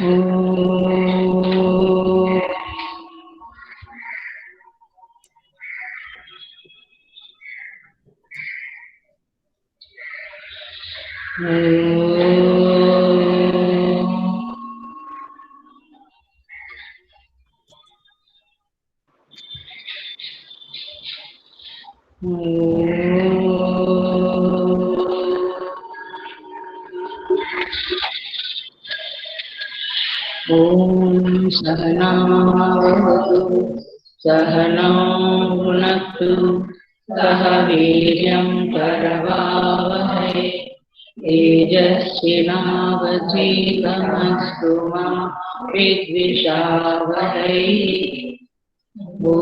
ॐ सहनावतु सहनौ भुनक्तु सह वीर्यं करवावहै तेजस्विनावधीतमस्तु मा विद्विषावहै। ॐ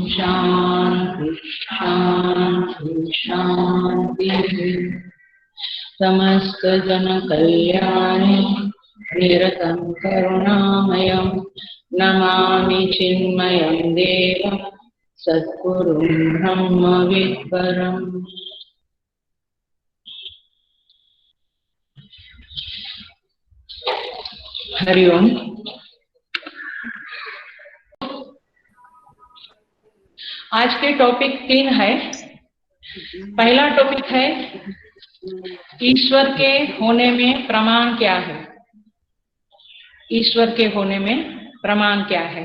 शान्ति शान्ति शान्तिः। समस्तजनकल्याणे निरतं करुणामयं नमामि चिन्मयं देवं सद्गुरुं ब्रह्मविद्वरम्। हरिओम। आज के टॉपिक 3 है। पहला टॉपिक है ईश्वर के होने में प्रमाण क्या है। ईश्वर के होने में प्रमाण क्या है।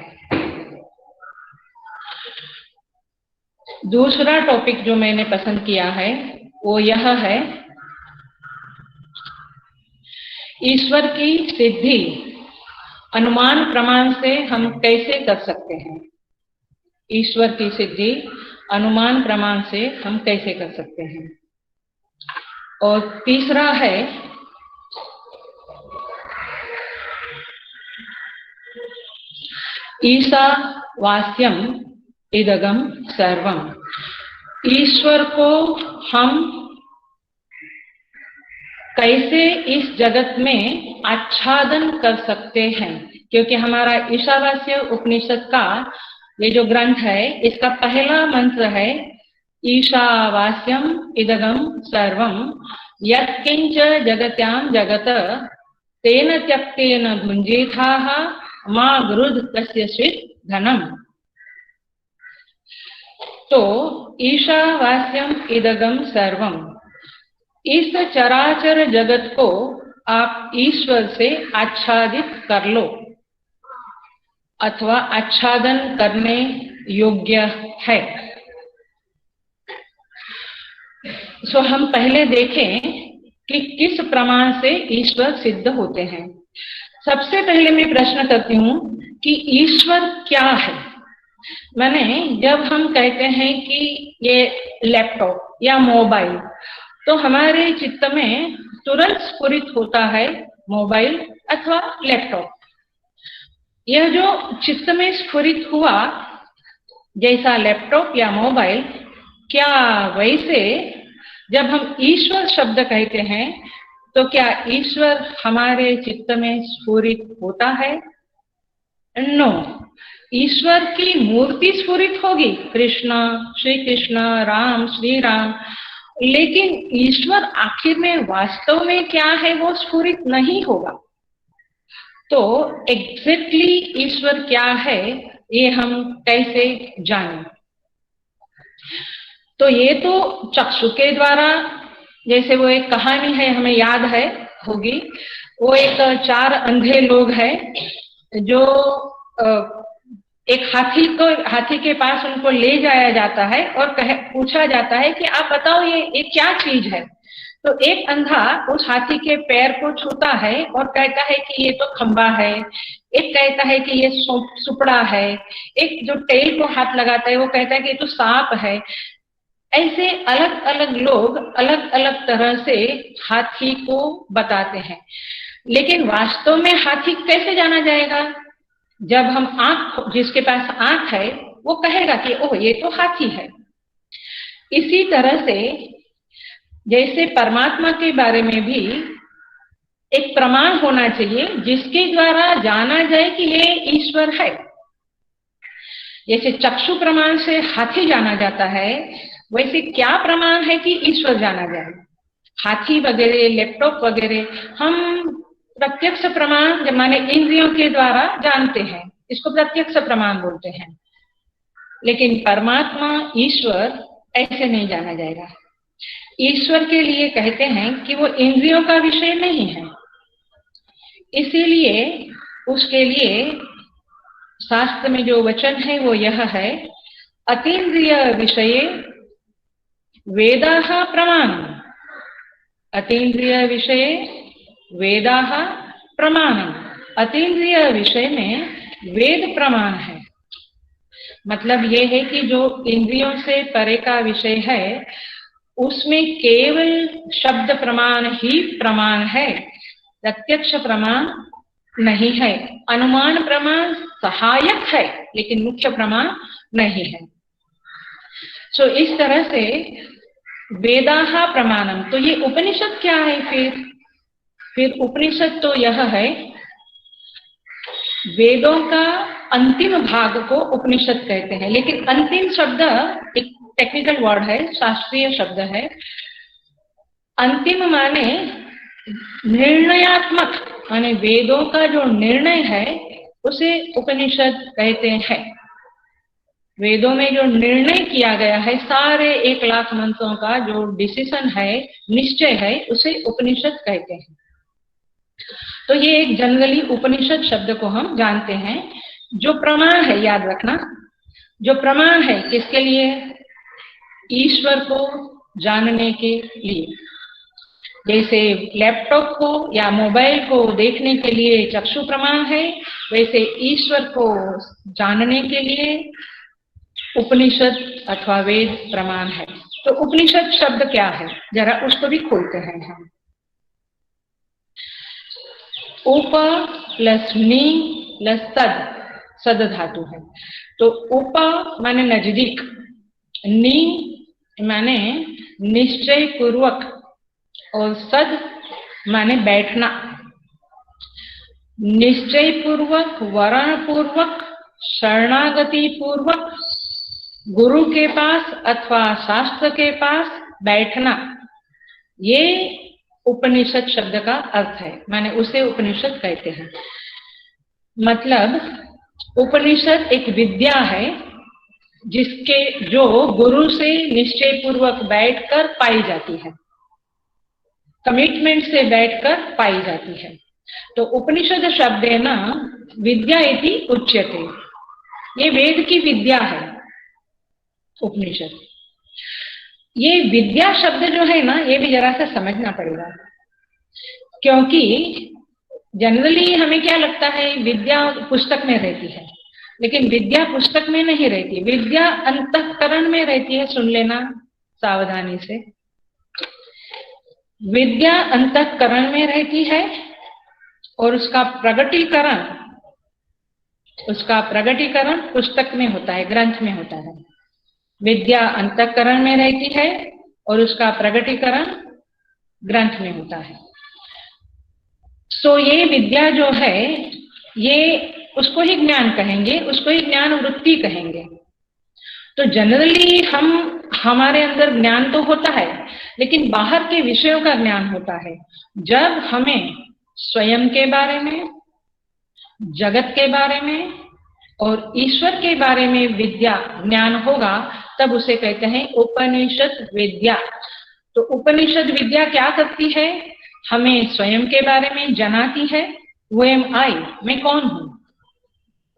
दूसरा टॉपिक जो मैंने पसंद किया है वो यह है ईश्वर की सिद्धि अनुमान प्रमाण से हम कैसे कर सकते हैं। ईश्वर की सिद्धि अनुमान प्रमाण से हम कैसे कर सकते हैं। और तीसरा है ईशावास्यम इदगम सर्वम। ईश्वर को हम कैसे इस जगत में आच्छादन कर सकते हैं, क्योंकि हमारा ईशावास्य उपनिषद का ये जो ग्रंथ है इसका पहला मंत्र है ईशावास्यम इदगम सर्वम यत्किंच जगत्याम जगत तेन त्यक्तेन भुंजेथाः मा गृध् कस्यचित् धनम। तो ईशावास्यम इदगम सर्वम, इस चराचर जगत को आप ईश्वर से आच्छादित कर लो अथवा आच्छादन करने योग्य है। सो हम पहले देखें कि किस प्रमाण से ईश्वर सिद्ध होते हैं। सबसे पहले मैं प्रश्न करती हूं कि ईश्वर क्या है। माने जब हम कहते हैं कि ये लैपटॉप या मोबाइल, तो हमारे चित्त में तुरंत स्फुरित होता है मोबाइल अथवा लैपटॉप। यह जो चित्त में स्फुरित हुआ जैसा लैपटॉप या मोबाइल, क्या वैसे जब हम ईश्वर शब्द कहते हैं तो क्या ईश्वर हमारे चित्त में स्फुरित होता है? नो। ईश्वर की मूर्ति स्फुरित होगी, कृष्ण, श्री कृष्ण, राम, श्री राम, लेकिन ईश्वर आखिर में वास्तव में क्या है वो स्फुरित नहीं होगा। तो एग्जैक्टली ईश्वर क्या है ये हम कैसे जानें? तो ये तो चक्षु के द्वारा, जैसे वो एक कहानी है हमें याद है होगी, वो एक 4 अंधे लोग हैं जो एक हाथी के पास उनको ले जाया जाता है और पूछा जाता है कि आप बताओ ये क्या चीज है। तो एक अंधा उस हाथी के पैर को छूता है और कहता है कि ये तो खंबा है, एक कहता है कि ये सुपड़ा है, एक जो टेल को हाथ लगाता है वो कहता है कि ये तो सांप है। ऐसे अलग अलग लोग अलग अलग तरह से हाथी को बताते हैं, लेकिन वास्तव में हाथी कैसे जाना जाएगा? जब हम जिसके पास आंख है वो कहेगा कि ओह ये तो हाथी है। इसी तरह से जैसे परमात्मा के बारे में भी एक प्रमाण होना चाहिए जिसके द्वारा जाना जाए कि ये ईश्वर है। जैसे चक्षु प्रमाण से हाथी जाना जाता है, वैसे क्या प्रमाण है कि ईश्वर जाना जाए? हाथी वगैरह, लैपटॉप वगैरह हम प्रत्यक्ष प्रमाण जब माने इंद्रियों के द्वारा जानते हैं, इसको प्रत्यक्ष प्रमाण बोलते हैं। लेकिन परमात्मा ईश्वर ऐसे नहीं जाना जाएगा। ईश्वर के लिए कहते हैं कि वो इंद्रियों का विषय नहीं है, इसीलिए उसके लिए शास्त्र में जो वचन है वो यह है, अतीन्द्रिय विषये वेदाः प्रमाणम्। अतीन्द्रिय विषये वेदाः प्रमाणम्। अतीन्द्रिय विषय में वेद प्रमाण है। मतलब ये है कि जो इंद्रियों से परे का विषय है उसमें केवल शब्द प्रमाण ही प्रमाण है, प्रत्यक्ष प्रमाण नहीं है। अनुमान प्रमाण सहायक है लेकिन मुख्य प्रमाण नहीं है। सो इस तरह से वेदाः प्रमाणम, तो ये उपनिषद क्या है फिर उपनिषद तो यह है, वेदों का अंतिम भाग को उपनिषद कहते हैं। लेकिन अंतिम शब्द एक टेक्निकल वर्ड है, शास्त्रीय शब्द है। अंतिम माने निर्णयात्मक, माने वेदों का जो निर्णय है उसे उपनिषद कहते हैं। वेदों में जो निर्णय किया गया है, सारे 1,00,000 मंत्रों का जो डिसीजन है, निश्चय है, उसे उपनिषद कहते हैं। तो ये एक जनरली उपनिषद शब्द को हम जानते हैं। जो प्रमाण है, याद रखना, जो प्रमाण है किसके लिए? ईश्वर को जानने के लिए। जैसे लैपटॉप को या मोबाइल को देखने के लिए चक्षु प्रमाण है, वैसे ईश्वर को जानने के लिए उपनिषद अथवा वेद प्रमाण है। तो उपनिषद शब्द क्या है, जरा उसको भी खोलते हैं हम। उप प्लस नी प्लस सद धातु है। तो उप माने नजदीक, नी माने निश्चय पूर्वक, और सद माने बैठना। निश्चय पूर्वक, वर्ण पूर्वक, शरणागति पूर्वक गुरु के पास अथवा शास्त्र के पास बैठना, ये उपनिषद शब्द का अर्थ है। माने उसे उपनिषद कहते हैं। मतलब उपनिषद एक विद्या है जिसके जो गुरु से निश्चय पूर्वक बैठकर पाई जाती है, कमिटमेंट से बैठकर पाई जाती है। तो उपनिषद शब्देन विद्या इति उच्यते, ये वेद की विद्या है उपनिषद। ये विद्या शब्द जो है ना, ये भी जरा सा समझना पड़ेगा, क्योंकि जनरली हमें क्या लगता है, विद्या पुस्तक में रहती है, लेकिन विद्या पुस्तक में नहीं रहती, विद्या अंतःकरण में रहती है। सुन लेना सावधानी से, विद्या अंतःकरण में रहती है और उसका प्रगटीकरण पुस्तक में होता है, ग्रंथ में होता है। विद्या अंतःकरण में रहती है और उसका प्रगटीकरण ग्रंथ में होता है। सो ये विद्या जो है, ये उसको ही ज्ञान कहेंगे, उसको ही ज्ञान वृत्ति कहेंगे। तो जनरली हमारे अंदर ज्ञान तो होता है, लेकिन बाहर के विषयों का ज्ञान होता है। जब हमें स्वयं के बारे में, जगत के बारे में और ईश्वर के बारे में विद्या ज्ञान होगा, तब उसे कहते हैं उपनिषद विद्या। तो उपनिषद विद्या क्या करती है? हमें स्वयं के बारे में जनाती है, वो एम आई, मैं कौन हूं,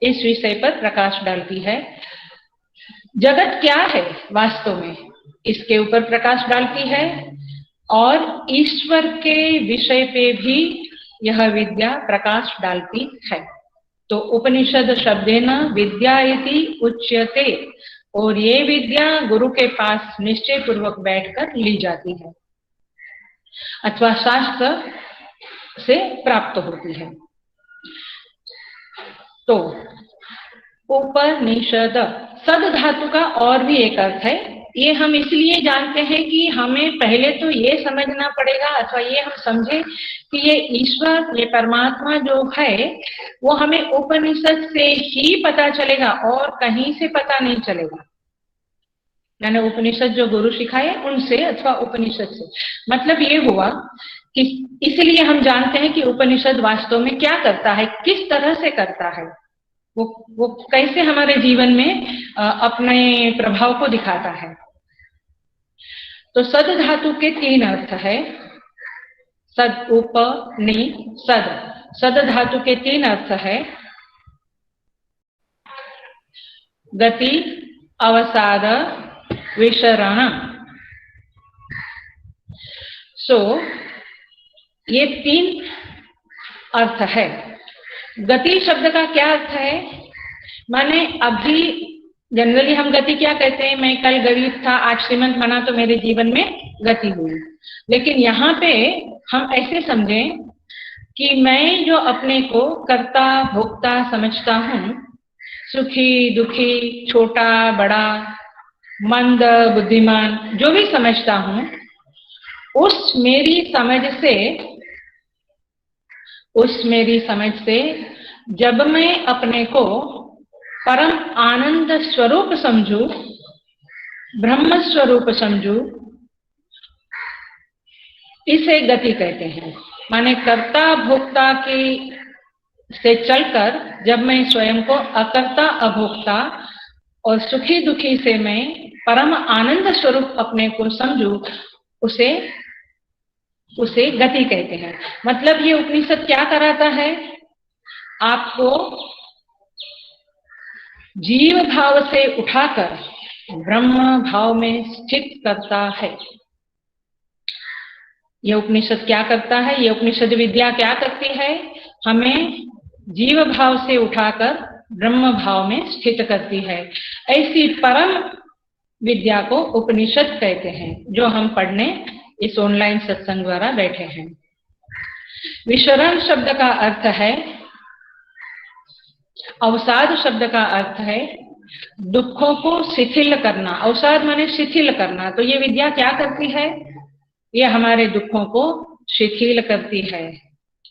इस विषय पर प्रकाश डालती है। जगत क्या है वास्तव में, इसके ऊपर प्रकाश डालती है, और ईश्वर के विषय पे भी यह विद्या प्रकाश डालती है। तो उपनिषद शब्देन विद्या इति उच्यते, और ये विद्या गुरु के पास निश्चय पूर्वक बैठकर ली जाती है अथवा शास्त्र से प्राप्त होती है। तो उपनिषद सद धातु का और भी एक अर्थ है। ये हम इसलिए जानते हैं कि हमें पहले तो ये समझना पड़ेगा, अथवा ये हम समझे कि ये ईश्वर, ये परमात्मा जो है, वो हमें उपनिषद से ही पता चलेगा और कहीं से पता नहीं चलेगा। मैंने उपनिषद जो गुरु सिखाए उनसे अथवा उपनिषद से। मतलब ये हुआ इसलिए हम जानते हैं कि उपनिषद वास्तव में क्या करता है, किस तरह से करता है, वो कैसे हमारे जीवन में अपने प्रभाव को दिखाता है। तो सद धातु के 3 अर्थ है। सद उप नि सद, सद धातु के 3 अर्थ है। गति, अवसाद, विसरण। ये 3 अर्थ है। गति शब्द का क्या अर्थ है? माने अभी जनरली हम गति क्या कहते हैं, मैं कल गरीब था आज श्रीमंत बना तो मेरे जीवन में गति हुई। लेकिन यहाँ पे हम ऐसे समझें कि मैं जो अपने को कर्ता भोक्ता समझता हूँ, सुखी दुखी छोटा बड़ा मंद बुद्धिमान जो भी समझता हूँ, उस मेरी समझ से जब मैं अपने को परम आनंद स्वरूप समझू, ब्रह्म स्वरूप समझू, इसे गति कहते हैं। माने कर्ता भोक्ता की से चलकर जब मैं स्वयं को अकर्ता अभोक्ता और सुखी दुखी से मैं परम आनंद स्वरूप अपने को समझू, उसे गति कहते हैं। मतलब ये उपनिषद क्या कराता है? आपको जीव भाव से उठाकर ब्रह्म भाव में स्थित करता है। यह उपनिषद क्या करता है? यह उपनिषद विद्या क्या करती है? हमें जीव भाव से उठाकर ब्रह्म भाव में स्थित करती है। ऐसी परम विद्या को उपनिषद कहते हैं, जो हम पढ़ने इस ऑनलाइन सत्संग द्वारा बैठे हैं। विसरण शब्द का अर्थ है, अवसाद शब्द का अर्थ है दुखों को शिथिल करना। अवसाद माने शिथिल करना। तो ये विद्या क्या करती है? ये हमारे दुखों को शिथिल करती है।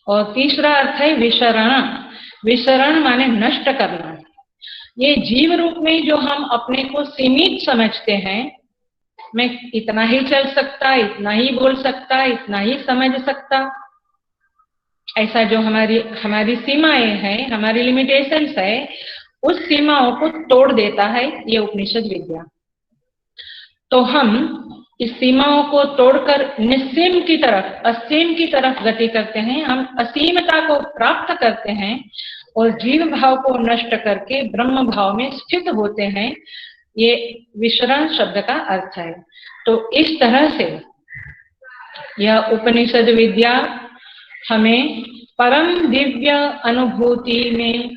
और तीसरा अर्थ है विसरण। विसरण माने नष्ट करना। ये जीव रूप में जो हम अपने को सीमित समझते हैं, मैं इतना ही चल सकता, इतना ही बोल सकता, इतना ही समझ सकता, ऐसा जो हमारी सीमाएं हैं, हमारी लिमिटेशंस है, उस सीमाओं को तोड़ देता है ये उपनिषद विद्या। तो हम इस सीमाओं को तोड़कर निस्सीम की तरफ, असीम की तरफ गति करते हैं। हम असीमता को प्राप्त करते हैं और जीव भाव को नष्ट करके ब्रह्म भाव में स्थित होते हैं। ये विसरण शब्द का अर्थ है। तो इस तरह से यह उपनिषद विद्या हमें परम दिव्य अनुभूति में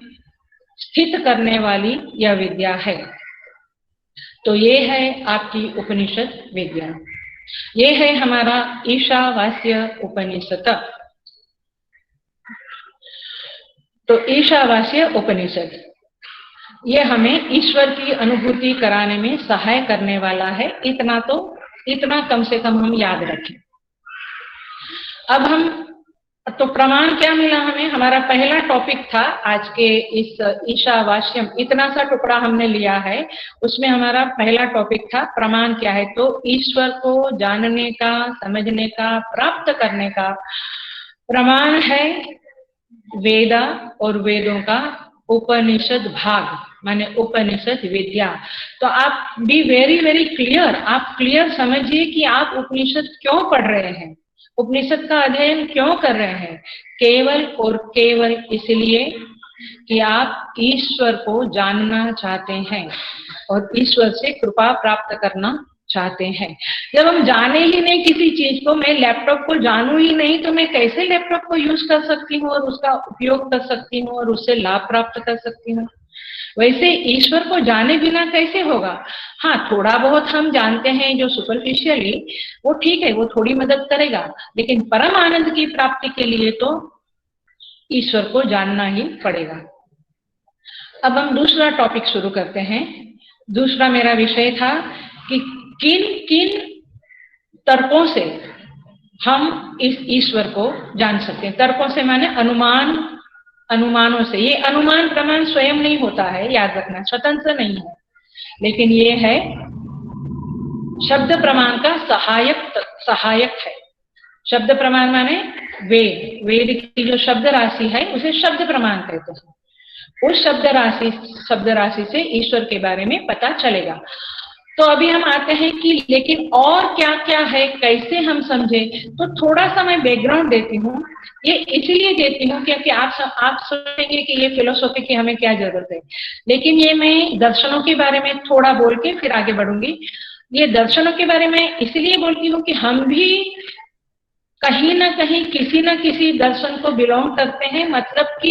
स्थित करने वाली यह विद्या है। तो ये है आपकी उपनिषद विद्या। ये है हमारा ईशावास्य उपनिषद। तो ईशावास्य उपनिषद ये हमें ईश्वर की अनुभूति कराने में सहाय करने वाला है। इतना कम से कम हम याद रखें। अब तो प्रमाण क्या मिला हमें? हमारा पहला टॉपिक था आज के इस ईशावास्यम, इतना सा टुकड़ा हमने लिया है, उसमें हमारा पहला टॉपिक था प्रमाण क्या है। तो ईश्वर को जानने का, समझने का, प्राप्त करने का प्रमाण है वेदा और वेदों का उपनिषद भाग, माने उपनिषद विद्या। तो आप बी वेरी वेरी क्लियर, आप क्लियर समझिए कि आप उपनिषद क्यों पढ़ रहे हैं, उपनिषद का अध्ययन क्यों कर रहे हैं। केवल और केवल इसलिए कि आप ईश्वर को जानना चाहते हैं और ईश्वर से कृपा प्राप्त करना चाहते हैं। जब हम जाने ही नहीं किसी चीज को, मैं लैपटॉप को जानू ही नहीं तो मैं कैसे लैपटॉप को यूज कर सकती हूँ और उसका उपयोग कर सकती हूँ और उससे लाभ प्राप्त कर सकती हूँ। वैसे ईश्वर को जाने बिना कैसे होगा। हाँ, थोड़ा बहुत हम जानते हैं जो सुपरफिशियली, वो ठीक है, वो थोड़ी मदद करेगा, लेकिन परम आनंद की प्राप्ति के लिए तो ईश्वर को जानना ही पड़ेगा। अब हम दूसरा टॉपिक शुरू करते हैं। दूसरा मेरा विषय था कि किन किन तर्कों से हम इस ईश्वर को जान सकते हैं। तर्कों से माने अनुमानों से। ये अनुमान प्रमाण स्वयं नहीं होता है, याद रखना, स्वतंत्र नहीं है, लेकिन ये है शब्द प्रमाण का सहायक है। शब्द प्रमाण माने वेद, वेद की जो शब्द राशि है उसे शब्द प्रमाण कहते हैं। उस शब्द राशि से ईश्वर के बारे में पता चलेगा। तो अभी हम आते हैं कि लेकिन और क्या क्या है, कैसे हम समझे। तो थोड़ा सा मैं बैकग्राउंड देती हूँ। ये इसलिए देती हूँ क्योंकि आप सोचेंगे कि ये फिलोसॉफी की हमें क्या जरूरत है, लेकिन ये मैं दर्शनों के बारे में थोड़ा बोल के फिर आगे बढ़ूंगी। ये दर्शनों के बारे में इसलिए बोलती हूँ कि हम भी कहीं ना कहीं किसी न किसी दर्शन को बिलोंग करते हैं, मतलब कि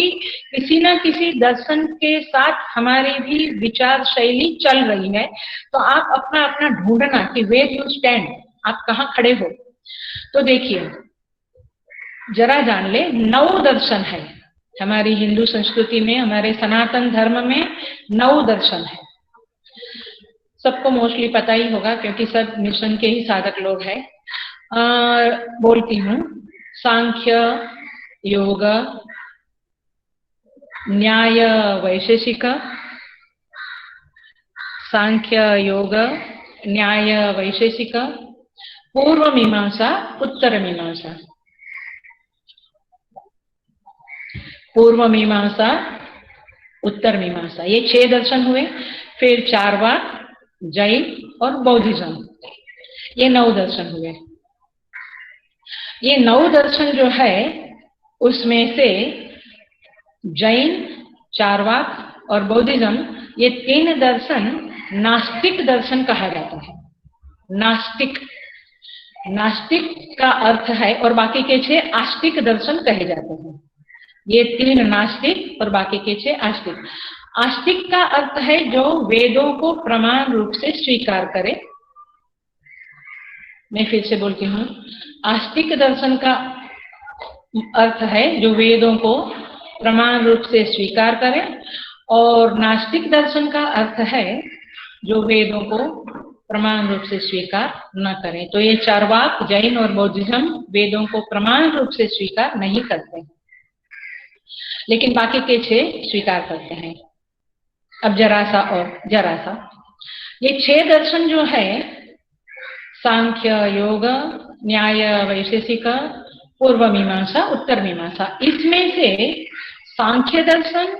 किसी न किसी दर्शन के साथ हमारी भी विचार शैली चल रही है। तो आप अपना अपना ढूंढना कि वेयर यू स्टैंड, आप कहाँ खड़े हो। तो देखिए, जरा जान ले, 9 दर्शन है हमारी हिंदू संस्कृति में, हमारे सनातन धर्म में 9 दर्शन है। सबको मोस्टली पता ही होगा क्योंकि सब मिशन के ही साधक लोग हैं। बोलती हूँ, सांख्य, योग, न्याय वैशेषिक, सांख्य योग न्याय वैशेषिक, पूर्व मीमांसा, उत्तर मीमांसा। पूर्व मीमांसा, उत्तर मीमांसा, ये 6 दर्शन हुए। फिर चारवाक, जैन और बौद्धिज्म, ये 9 दर्शन हुए। ये 9 दर्शन जो है उसमें से जैन, चारवाक और बौद्धिज्म, ये 3 दर्शन नास्तिक दर्शन कहा जाता है। नास्तिक, नास्तिक का अर्थ है, और बाकी के 6 आस्तिक दर्शन कहे जाते हैं। ये 3 नास्तिक और बाकी के 6 आस्तिक। आस्तिक का अर्थ है जो वेदों को प्रमाण रूप से स्वीकार करे। मैं फिर से बोलती हूँ, आस्तिक दर्शन का अर्थ है जो वेदों को प्रमाण रूप से स्वीकार करे, और नास्तिक दर्शन का अर्थ है जो वेदों को प्रमाण रूप से स्वीकार न करें। तो ये चारवाक, जैन और बौद्धिज्म वेदों को प्रमाण रूप से स्वीकार नहीं करते, लेकिन बाकी के 6 स्वीकार करते हैं। अब जरा सा ये 6 दर्शन जो है, सांख्य, योग, न्याय वैशेषिक, पूर्व मीमांसा, उत्तर मीमांसा, इसमें से सांख्य दर्शन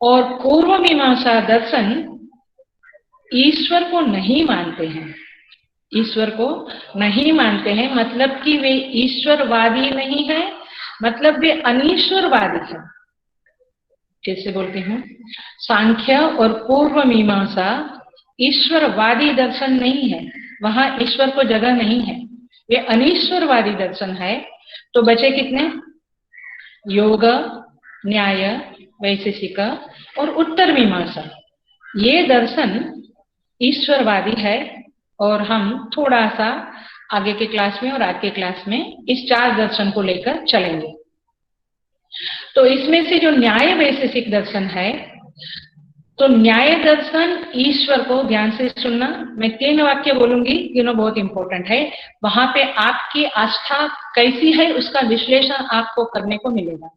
और पूर्व मीमांसा दर्शन ईश्वर को नहीं मानते हैं। ईश्वर को नहीं मानते हैं मतलब कि वे ईश्वरवादी नहीं है, मतलब वे अनीश्वरवादी है। फिर से बोलती हूँ, सांख्य और पूर्व मीमांसा ईश्वरवादी दर्शन नहीं है, वहां ईश्वर को जगह नहीं है, वे अनीश्वरवादी दर्शन है। तो बचे कितने? योग, न्याय वैशेषिक और उत्तर मीमांसा। ये दर्शन ईश्वरवादी है, और हम थोड़ा सा आगे के क्लास में और आज के क्लास में इस 4 दर्शन को लेकर चलेंगे। तो इसमें से जो न्याय वैशेषिक दर्शन है, तो न्याय दर्शन ईश्वर को, ध्यान से सुनना, मैं 3 वाक्य बोलूंगी, तीनों बहुत इंपॉर्टेंट है। वहां पे आपकी आस्था कैसी है उसका विश्लेषण आपको करने को मिलेगा।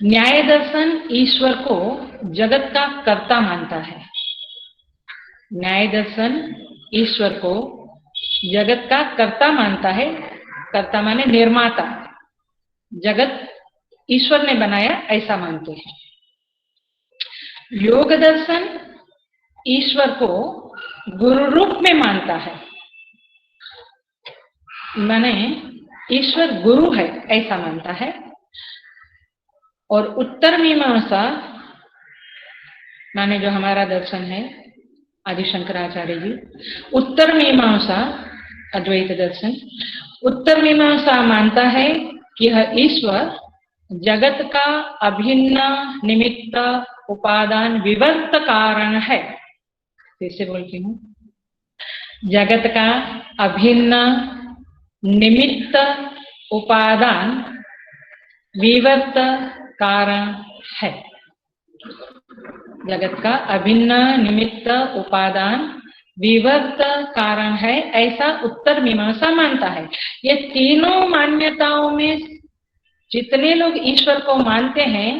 न्याय दर्शन ईश्वर को जगत का कर्ता मानता है। न्याय दर्शन ईश्वर को जगत का कर्ता मानता है। कर्ता माने निर्माता, जगत ईश्वर ने बनाया ऐसा मानते हैं। योग दर्शन ईश्वर को गुरु रूप में मानता है, माने ईश्वर गुरु है ऐसा मानता है। और उत्तर मीमांसा माने जो हमारा दर्शन है आदि शंकराचार्य जी, उत्तर मीमांसा अद्वैत दर्शन, उत्तर मीमांसा मानता है कि यह ईश्वर जगत का अभिन्न निमित्त उपादान विवर्त कारण है। फिर से बोलती हूँ, जगत का अभिन्न निमित्त उपादान विवर्त कारण है। जगत का अभिन्न निमित्त उपादान विवर्त कारण है, ऐसा उत्तर मीमांसा मानता है। ये तीनों मान्यताओं में जितने लोग ईश्वर को मानते हैं,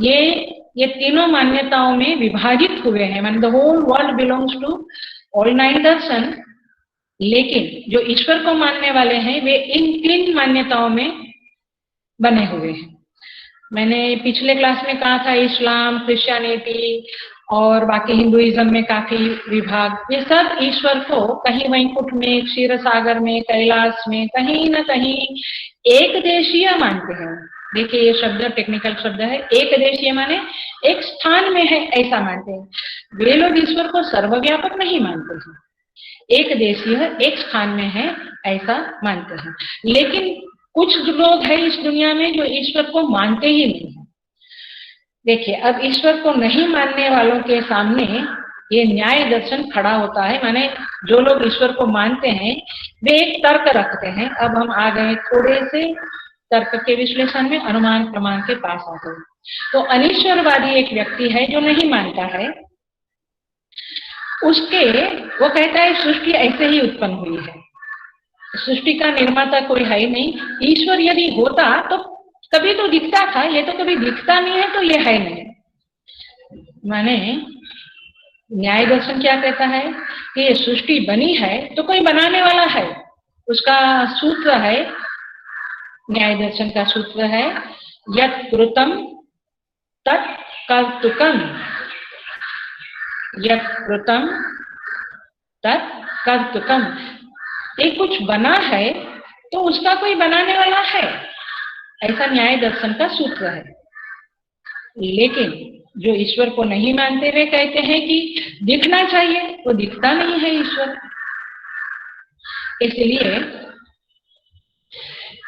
ये तीनों मान्यताओं में विभाजित हुए हैं। The whole world belongs to all 9 दर्शन, लेकिन जो ईश्वर को मानने वाले हैं वे इन 3 मान्यताओं में बने हुए हैं। मैंने पिछले क्लास में कहा था इस्लाम, क्रिश्चियनिटी और बाकी हिंदुइज्म में काफी विभाग, ये सब ईश्वर को कहीं वैकुंठ में, क्षीर सागर में, कैलाश में कहीं ना कहीं एक देशीय मानते हैं। देखिए ये शब्द टेक्निकल शब्द है, एक देशीय माने एक स्थान में है ऐसा मानते हैं। वे लोग ईश्वर को सर्वव्यापक नहीं मानते हैं, एक देशीय एक स्थान में है ऐसा मानते हैं। लेकिन कुछ लोग हैं इस दुनिया में जो ईश्वर को मानते ही नहीं है। देखिए अब ईश्वर को नहीं मानने वालों के सामने ये न्याय दर्शन खड़ा होता है, माने जो लोग ईश्वर को मानते हैं वे एक तर्क रखते हैं। अब हम आ गए थोड़े से तर्क के विश्लेषण में, अनुमान प्रमाण के पास आ गए। तो अनीश्वरवादी एक व्यक्ति है जो नहीं मानता है, उसके वो कहता है सृष्टि ऐसे ही उत्पन्न हुई है, सृष्टि का निर्माता कोई है ही नहीं। ईश्वर यदि होता तो कभी तो दिखता था, ये तो कभी दिखता नहीं है तो ये है नहीं। माने न्याय दर्शन क्या कहता है कि ये सृष्टि बनी है तो कोई बनाने वाला है, उसका सूत्र है, न्याय दर्शन का सूत्र है यत् कृतं तत् कर्तुकम्, यत् कृतं तत् कर्तुकम्। एक कुछ बना है तो उसका कोई बनाने वाला है, ऐसा न्याय दर्शन का सूत्र है। लेकिन जो ईश्वर को नहीं मानते वे कहते हैं कि दिखना चाहिए, तो दिखता नहीं है ईश्वर। इसलिए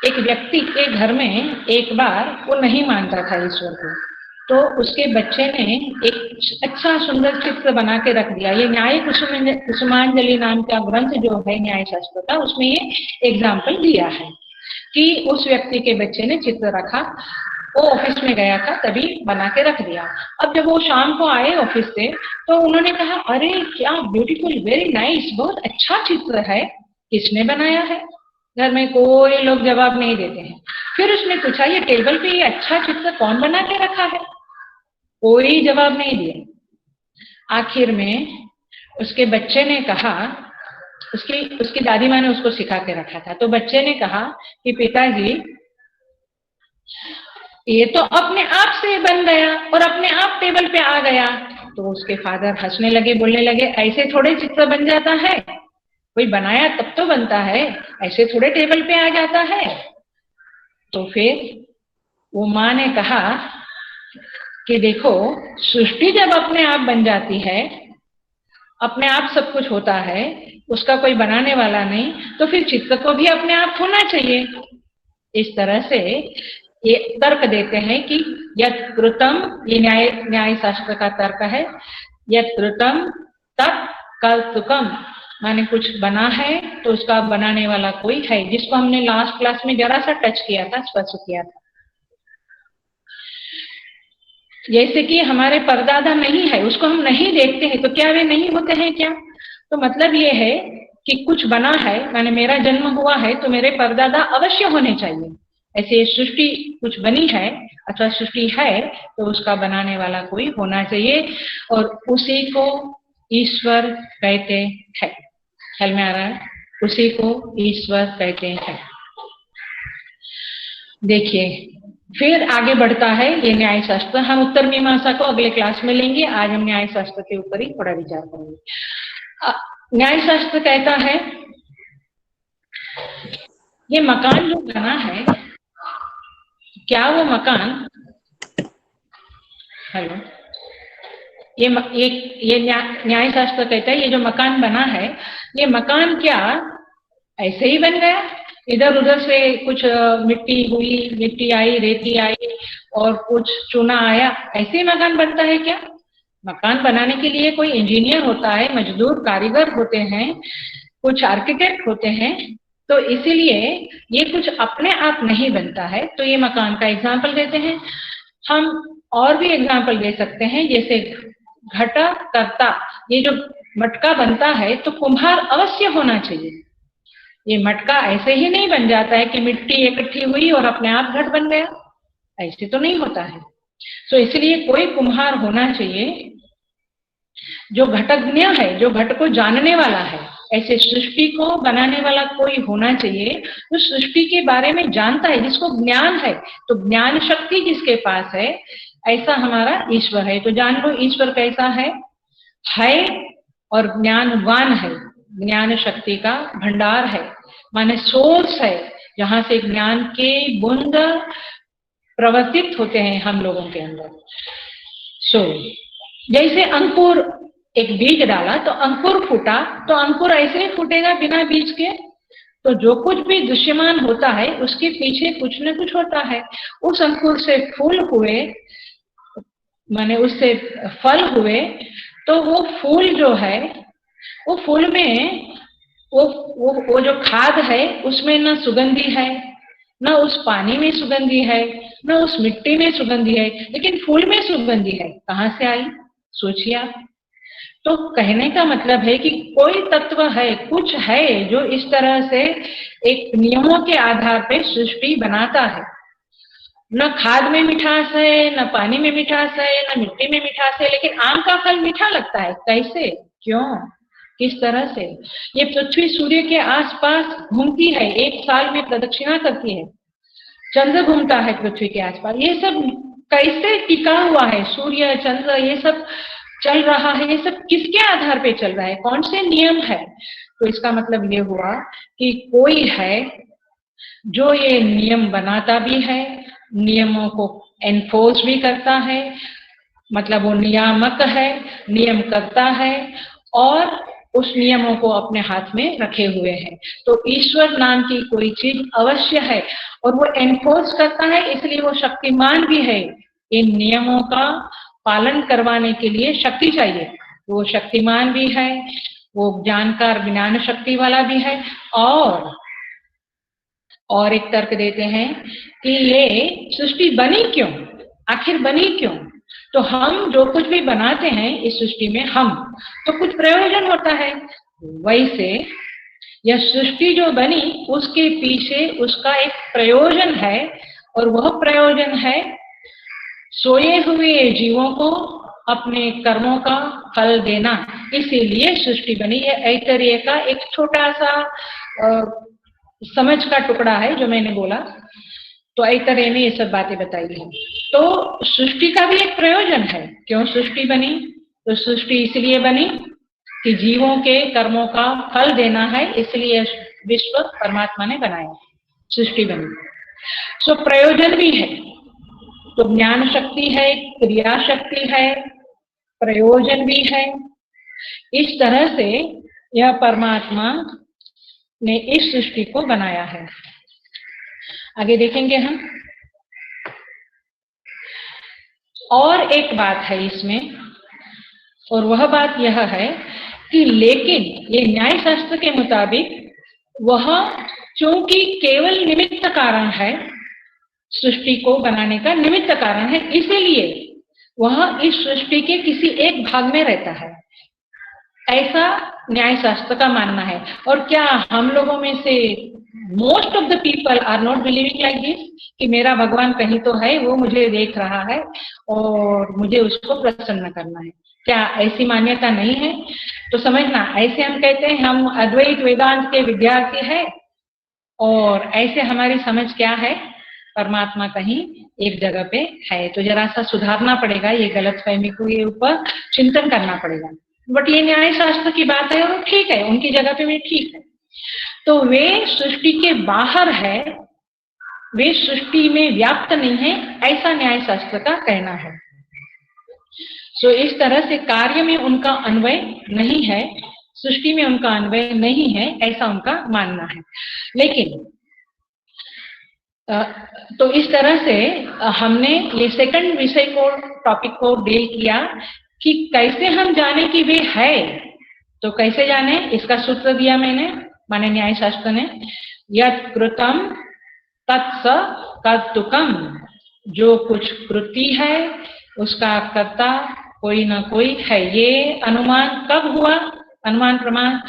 एक व्यक्ति के घर में एक बार वो नहीं मानता था ईश्वर को, तो उसके बच्चे ने एक अच्छा सुंदर चित्र बना के रख दिया। ये न्याय कुसुमांजलि नाम का ग्रंथ जो है न्याय शास्त्र का, उसमें ये एग्जाम्पल दिया है कि उस व्यक्ति के बच्चे ने चित्र रखा, वो ऑफिस में गया था तभी बना के रख दिया। अब जब वो शाम को आए ऑफिस से तो उन्होंने कहा अरे क्या ब्यूटीफुल, वेरी नाइस, बहुत अच्छा चित्र है, किसने बनाया है? घर में कोई लोग जवाब नहीं देते हैं। फिर उसने पूछा ये टेबल पे ये अच्छा चित्र कौन बना के रखा है? कोई जवाब नहीं दिया। आखिर में उसके बच्चे ने कहा, उसकी दादी माँ ने उसको सिखा के रखा था, तो बच्चे ने कहा कि पिताजी ये तो अपने आप से बन गया और अपने आप टेबल पे आ गया। तो उसके फादर हंसने लगे, बोलने लगे ऐसे थोड़े चित्र बन जाता है, कोई बनाया तब तो बनता है, ऐसे थोड़े टेबल पे आ जाता है। तो फिर वो माँ ने कहा कि देखो सृष्टि जब अपने आप बन जाती है, अपने आप सब कुछ होता है, उसका कोई बनाने वाला नहीं, तो फिर चित्र को भी अपने आप होना चाहिए। इस तरह से ये तर्क देते हैं कि यत् कृतं, ये न्याय शास्त्र का तर्क है, यत् कृतं तत् कर्तुकम्, माने कुछ बना है तो उसका बनाने वाला कोई है, जिसको हमने लास्ट क्लास में जरा सा टच किया था, स्पर्श किया था। जैसे कि हमारे परदादा नहीं है, उसको हम नहीं देखते हैं, तो क्या वे नहीं होते हैं क्या? तो मतलब ये है कि कुछ बना है, माने मेरा जन्म हुआ है तो मेरे परदादा अवश्य होने चाहिए। ऐसे सृष्टि कुछ बनी है अथवा सृष्टि है तो उसका बनाने वाला कोई होना चाहिए, और उसी को ईश्वर कहते हैं। ख्याल में आ रहा है? उसी को ईश्वर कहते हैं। देखिए फिर आगे बढ़ता है ये न्याय शास्त्र। हम उत्तर मीमांसा को अगले क्लास में लेंगे, आज हम न्याय शास्त्र के ऊपर ही थोड़ा विचार करेंगे। न्याय शास्त्र कहता है ये मकान जो बना है, क्या वो मकान, हेलो, ये न्याय शास्त्र कहता है ये जो मकान बना है, ये मकान क्या ऐसे ही बन गया? इधर उधर से कुछ मिट्टी हुई, मिट्टी आई, रेती आई और कुछ चूना आया, ऐसे ही मकान बनता है क्या? मकान बनाने के लिए कोई इंजीनियर होता है, मजदूर कारीगर होते हैं, कुछ आर्किटेक्ट होते हैं, तो इसीलिए ये कुछ अपने आप नहीं बनता है। तो ये मकान का एग्जाम्पल देते हैं। हम और भी एग्जाम्पल दे सकते हैं, जैसे घटा करता, ये जो मटका बनता है तो कुम्हार अवश्य होना चाहिए। ये मटका ऐसे ही नहीं बन जाता है कि मिट्टी इकट्ठी हुई और अपने आप घट बन गया, ऐसे तो नहीं होता है। तो इसलिए कोई कुम्हार होना चाहिए जो घटज्ञ है, जो घट को जानने वाला है, ऐसे सृष्टि को बनाने वाला कोई होना चाहिए जो सृष्टि के बारे में जानता है, जिसको ज्ञान है। तो ज्ञान शक्ति जिसके पास है, ऐसा हमारा ईश्वर है। तो जान लो ईश्वर कैसा है और ज्ञानवान है, ज्ञान शक्ति का भंडार है, माने सोर्स है जहां से ज्ञान के बूंद प्रवर्तित होते हैं हम लोगों के अंदर। जैसे अंकुर, एक बीज डाला तो अंकुर फूटा, तो अंकुर ऐसे ही फूटेगा बिना बीज के? तो जो कुछ भी दृश्यमान होता है उसके पीछे कुछ न कुछ होता है। उस अंकुर से फूल हुए, माने उससे फल हुए, तो वो फूल जो है, वो फूल में वो जो खाद है उसमें न सुगंधी है, न उस पानी में सुगंधी है, न उस मिट्टी में सुगंधी है, लेकिन फूल में सुगंधी है। कहाँ से आई? सोचिए आप। तो कहने का मतलब है कि कोई तत्व है, कुछ है जो इस तरह से एक नियमों के आधार पे सृष्टि बनाता है। न खाद में मिठास है, न पानी में मिठास है, न मिट्टी में मिठास है, लेकिन आम का फल मीठा लगता है। कैसे? क्यों? किस तरह से? ये पृथ्वी सूर्य के आसपास घूमती है, एक साल में प्रदक्षिणा करती है, चंद्र घूमता है पृथ्वी के आसपास। ये सब कैसे टिका हुआ है? सूर्य, चंद्र, ये सब चल रहा है, ये सब किसके आधार पे चल रहा है? कौन से नियम है? तो इसका मतलब ये हुआ कि कोई है जो ये नियम बनाता भी है, नियमों को एनफोर्स भी करता है, मतलब वो नियामक है, नियम करता है और उस नियमों को अपने हाथ में रखे हुए हैं। तो ईश्वर नाम की कोई चीज अवश्य है और वो एनफोर्स करता है, इसलिए वो शक्तिमान भी है। इन नियमों का पालन करवाने के लिए शक्ति चाहिए। वो शक्तिमान भी है, वो जानकार ज्ञान शक्ति वाला भी है। और एक तर्क देते हैं कि ये सृष्टि बनी क्यों, आखिर बनी क्यों? तो हम जो कुछ भी बनाते हैं इस सृष्टि में, हम तो कुछ प्रयोजन होता है। वैसे यह सृष्टि जो बनी उसके पीछे उसका एक प्रयोजन है, और वह प्रयोजन है सोए हुए जीवों को अपने कर्मों का फल देना। इसीलिए सृष्टि बनी। यह ऐतरेय का एक छोटा सा समझ का टुकड़ा है जो मैंने बोला। तो ऐतरेय ने ये सब बातें बताई हैं। तो सृष्टि का भी एक प्रयोजन है। क्यों सृष्टि बनी? तो सृष्टि इसलिए बनी कि जीवों के कर्मों का फल देना है, इसलिए विश्व परमात्मा ने बनाया, सृष्टि बनी। सो प्रयोजन भी है। तो ज्ञान शक्ति है, क्रिया शक्ति है, प्रयोजन भी है। इस तरह से यह परमात्मा ने इस सृष्टि को बनाया है। आगे देखेंगे हम। और एक बात है इसमें, और वह बात यह है कि लेकिन ये न्याय शास्त्र के मुताबिक वह चूंकि केवल निमित्त कारण है, सृष्टि को बनाने का निमित्त कारण है, इसीलिए वह इस सृष्टि के किसी एक भाग में रहता है, ऐसा न्याय शास्त्र का मानना है। और क्या हम लोगों में से most of the people are not believing like this कि मेरा भगवान कहीं तो है, वो मुझे देख रहा है और मुझे उसको प्रसन्न करना है? क्या ऐसी मान्यता नहीं है? तो समझना, ऐसे हम कहते हैं हम अद्वैत वेदांत के विद्यार्थी हैं, और ऐसे हमारी समझ क्या है, परमात्मा कहीं एक जगह पे है। तो जरा सा सुधारना पड़ेगा ये गलतफहमी को, ये ऊपर चिंतन करना पड़ेगा। बट ये न्याय शास्त्र की बात है और ठीक है, उनकी जगह पे भी ठीक है। तो वे सृष्टि के बाहर है, वे सृष्टि में व्याप्त नहीं है, ऐसा न्याय शास्त्र का कहना है। सो इस तरह से कार्य में उनका अन्वय नहीं है, सृष्टि में उनका अन्वय नहीं है, ऐसा उनका मानना है। लेकिन तो इस तरह से हमने ये सेकंड विषय को, टॉपिक को डील किया कि कैसे हम जाने कि वे है। तो कैसे जाने, इसका सूत्र दिया मैंने, माने न्याय शास्त्र ने, यत् कृतम तत्स कर्तुकम, जो कुछ कृति है उसका कर्ता कोई ना कोई है। ये अनुमान कब हुआ? अनुमान प्रमाण